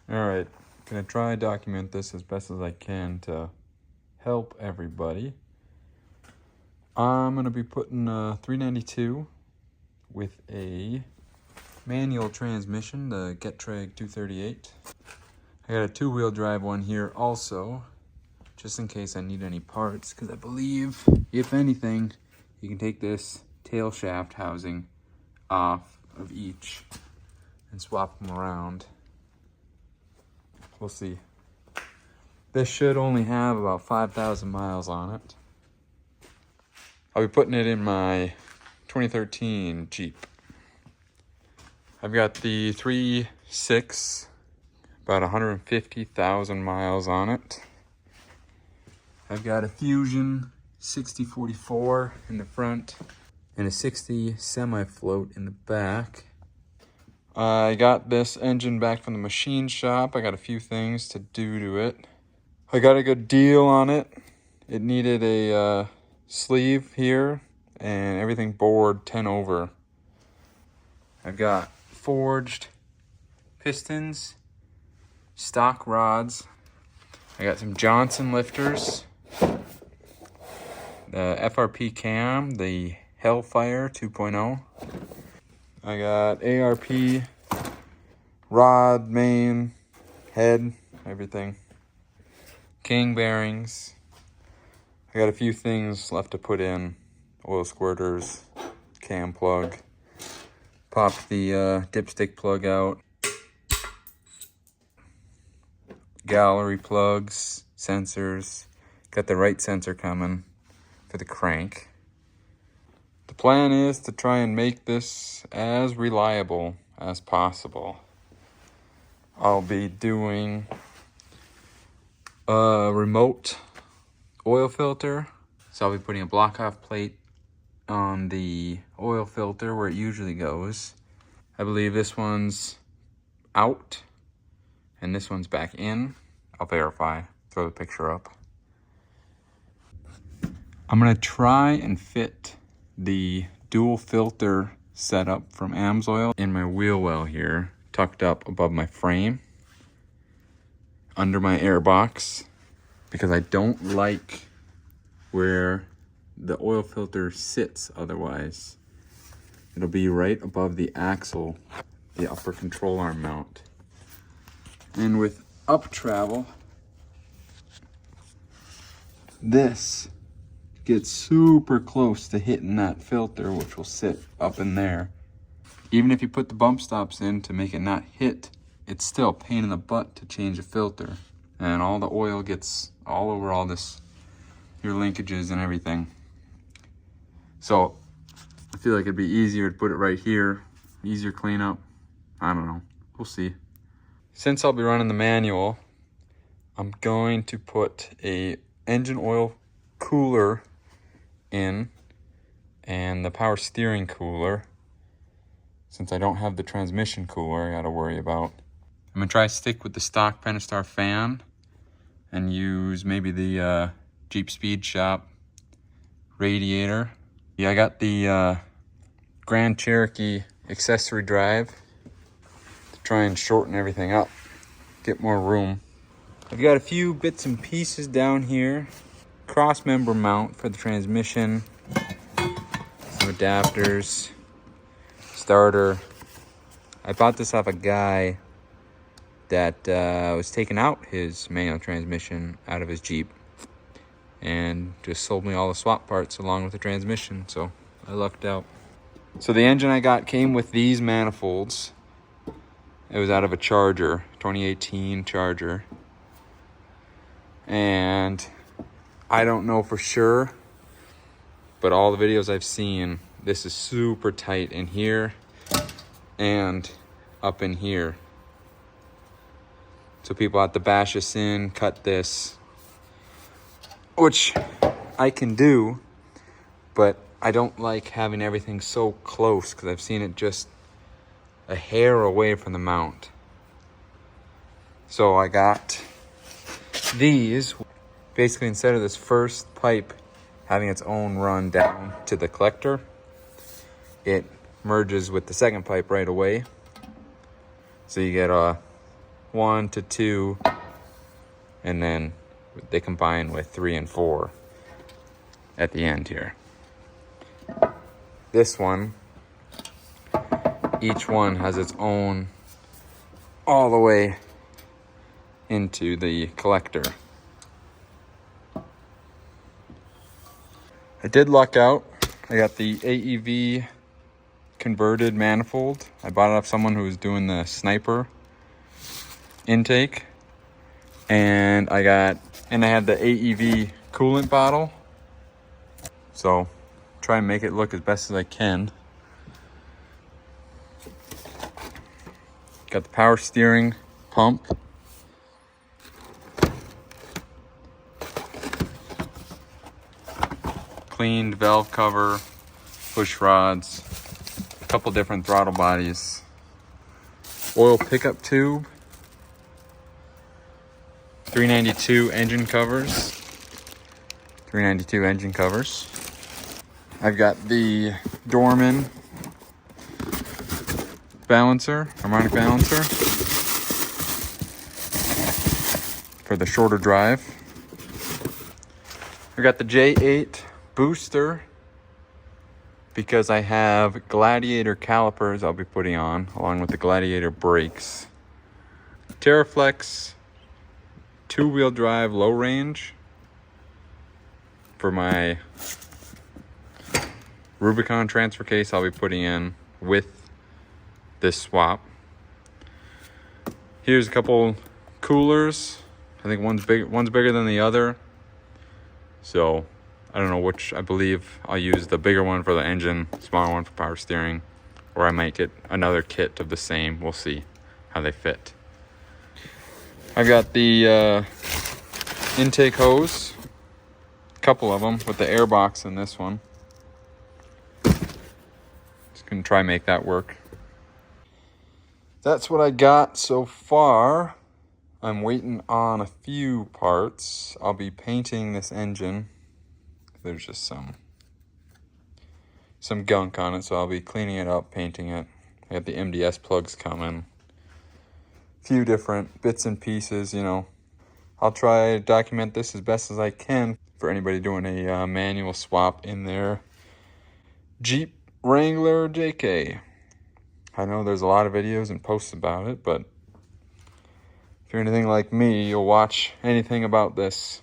Alright, gonna try and document this as best as I can to help everybody. I'm gonna be putting a 392 with a manual transmission, the Getrag 238. I got a two-wheel drive one here also, just in case I need any parts, because I believe, if anything, you can take this tail shaft housing off of each and swap them around. We'll see. This should only have about 5,000 miles on it. I'll be putting it in my 2013 Jeep. I've got the 3.6, about 150,000 miles on it. I've got a Fusion 6044 in the front and a 60 semi-float in the back. I got this engine back from the machine shop. I got a few things to do to it. I got a good deal on it. It needed a sleeve here and everything bored 10 over. I've got forged pistons, stock rods. I got some Johnson lifters, the FRP cam, the Hellfire 2.0. I got ARP, rod, main, head, everything. King bearings. I got a few things left to put in. Oil squirters, cam plug. Popped the dipstick plug out. Gallery plugs, sensors. Got the right sensor coming for the crank. The plan is to try and make this as reliable as possible. I'll be doing a remote oil filter. So I'll be putting a block off plate on the oil filter where it usually goes. I believe this one's out and this one's back in. I'll verify, throw the picture up. I'm gonna try and fit the dual filter setup from Amsoil in my wheel well here, tucked up above my frame, under my air box, because I don't like where the oil filter sits otherwise. It'll be right above the axle, the upper control arm mount. And with up travel, this gets super close to hitting that filter, which will sit up in there. Even if you put the bump stops in to make it not hit, it's still a pain in the butt to change a filter. And all the oil gets all over all this, your linkages and everything. So I feel like it'd be easier to put it right here, easier cleanup. I don't know, we'll see. Since I'll be running the manual, I'm going to put a engine oil cooler in and the power steering cooler. Since I don't have the transmission cooler I gotta worry about. I'm gonna try to stick with the stock Pentastar fan and use maybe the Jeep Speed Shop radiator. Yeah, I got the Grand Cherokee accessory drive to try and shorten everything up, get more room. I've got a few bits and pieces down here. Cross member mount for the transmission, some adapters, starter. I bought this off a guy that was taking out his manual transmission out of his Jeep and just sold me all the swap parts along with the transmission, so I lucked out. So the engine I got came with these manifolds. It was out of a Charger, 2018 Charger. And I don't know for sure, but all the videos I've seen, this is super tight in here and up in here. So people have to bash this in, cut this, which I can do, but I don't like having everything so close because I've seen it just a hair away from the mount. So I got these. Basically, instead of this first pipe having its own run down to the collector, it merges with the second pipe right away. So you get 1 to 2, and then they combine with 3 and 4 at the end here. This one, each one has its own all the way into the collector. I did luck out. I got the AEV converted manifold. I bought it off someone who was doing the sniper intake. And I had the AEV coolant bottle. So try and make it look as best as I can. Got the power steering pump. Cleaned valve cover, push rods, a couple different throttle bodies, oil pickup tube, 392 engine covers, 392 engine covers. I've got the Dorman balancer, harmonic balancer for the shorter drive. I've got the J8 booster because I have Gladiator calipers I'll be putting on along with the Gladiator brakes. Terraflex 2-wheel drive low range for my Rubicon transfer case I'll be putting in with this swap. Here's a couple coolers. I think one's bigger than the other. So I don't know which. I believe I'll use the bigger one for the engine, smaller one for power steering, or I might get another kit of the same. We'll see how they fit. I've got the intake hose, a couple of them with the air box in this one. Just gonna try and make that work. That's what I got so far. I'm waiting on a few parts. I'll be painting this engine. There's just some gunk on it, so I'll be cleaning it up, painting it. I got the MDS plugs coming. A few different bits and pieces, you know. I'll try to document this as best as I can for anybody doing a manual swap in their Jeep Wrangler JK. I know there's a lot of videos and posts about it, but if you're anything like me, you'll watch anything about this